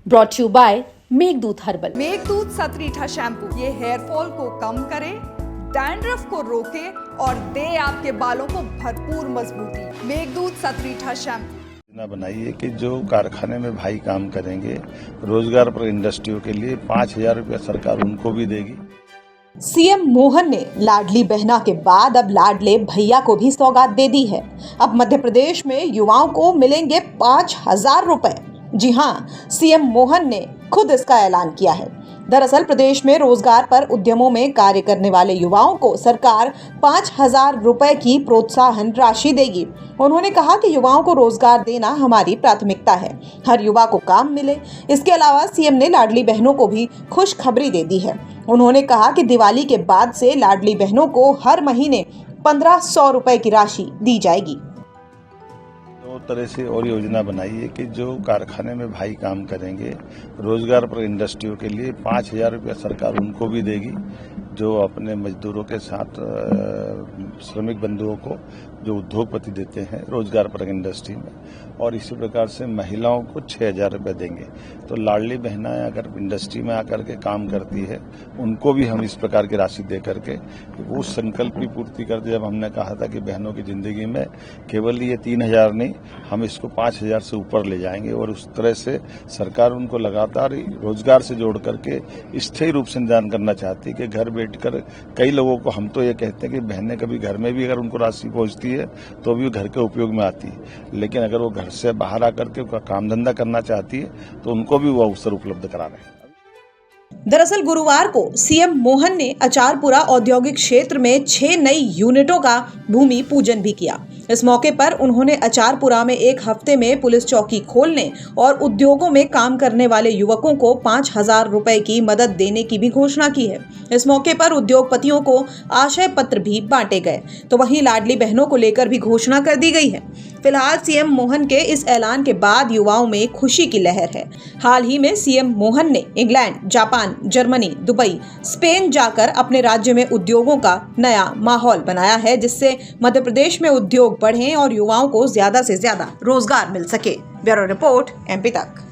Brought you by Meghdoot herbal. Meghdoot Satritha shampoo ये hair fall को कम करे, डैंड्रफ को रोके और दे आपके बालों को भरपूर मजबूती। मेघदूत सतरीठा शैम्पू योजना बनाई है कि जो कारखाने में भाई काम करेंगे, रोजगार पर इंडस्ट्रियों के लिए 5,000 रुपया सरकार उनको भी देगी। सीएम मोहन ने लाडली बहना के बाद अब लाडले भैया को भी सौगात दे दी है। अब मध्य प्रदेश में युवाओं को मिलेंगे 5,000 रुपए। जी हाँ, सीएम मोहन ने खुद इसका ऐलान किया है। दरअसल प्रदेश में रोजगार पर उद्यमों में कार्य करने वाले युवाओं को सरकार 5,000 रुपए की प्रोत्साहन राशि देगी। उन्होंने कहा कि युवाओं को रोजगार देना हमारी प्राथमिकता है, हर युवा को काम मिले। इसके अलावा सीएम ने लाडली बहनों को भी खुशखबरी दे दी है। उन्होंने कहा कि दिवाली के बाद से लाडली बहनों को हर महीने 1,500 रुपए की राशि दी जाएगी। दो तरह से और योजना बनाई है कि जो कारखाने में भाई काम करेंगे, रोजगार पर इंडस्ट्रियों के लिए 5,000 रुपया सरकार उनको भी देगी, जो अपने मजदूरों के साथ श्रमिक बंधुओं को जो उद्योगपति देते हैं रोजगार पर इंडस्ट्री में, और इसी प्रकार से महिलाओं को 6,000 रुपये देंगे। तो लाडली बहनाएं अगर इंडस्ट्री में आकर के काम करती है, उनको भी हम इस प्रकार की राशि दे करके वो संकल्प की पूर्ति कर दे। जब हमने कहा था कि बहनों की जिंदगी में केवल ये 3,000 नहीं, हम इसको 5,000 से ऊपर ले जाएंगे, और उस तरह से सरकार उनको लगातार रोजगार से जोड़ करके स्थायी रूप से निदान करना चाहती है कि घर बैठकर कई लोगों को, हम तो ये कहते हैं कि बहनें कभी घर में भी अगर उनको राशि पहुंचती है तो भी घर के उपयोग में आती है, लेकिन अगर वो घर से बाहर आकर के काम धंधा करना चाहती है तो उनको भी वो अवसर उपलब्ध करा रहे हैं। दरअसल गुरुवार को सीएम मोहन ने अचारपुरा औद्योगिक क्षेत्र में 6 नई यूनिटों का भूमि पूजन भी किया। इस मौके पर उन्होंने अचारपुरा में 1 हफ्ते में पुलिस चौकी खोलने और उद्योगों में काम करने वाले युवकों को 5,000 रुपए की मदद देने की भी घोषणा की है। इस मौके पर उद्योगपतियों को आशय पत्र भी बांटे गए, तो वहीं लाडली बहनों को लेकर भी घोषणा कर दी गई है। फिलहाल सीएम मोहन के इस ऐलान के बाद युवाओं में खुशी की लहर है। हाल ही में सीएम मोहन ने England, Japan, Germany, Dubai, Spain जाकर अपने राज्य में उद्योगों का नया माहौल बनाया है, जिससे मध्य प्रदेश में उद्योग बढ़ें और युवाओं को ज्यादा से ज्यादा रोजगार मिल सके। ब्यूरो रिपोर्ट, MP तक।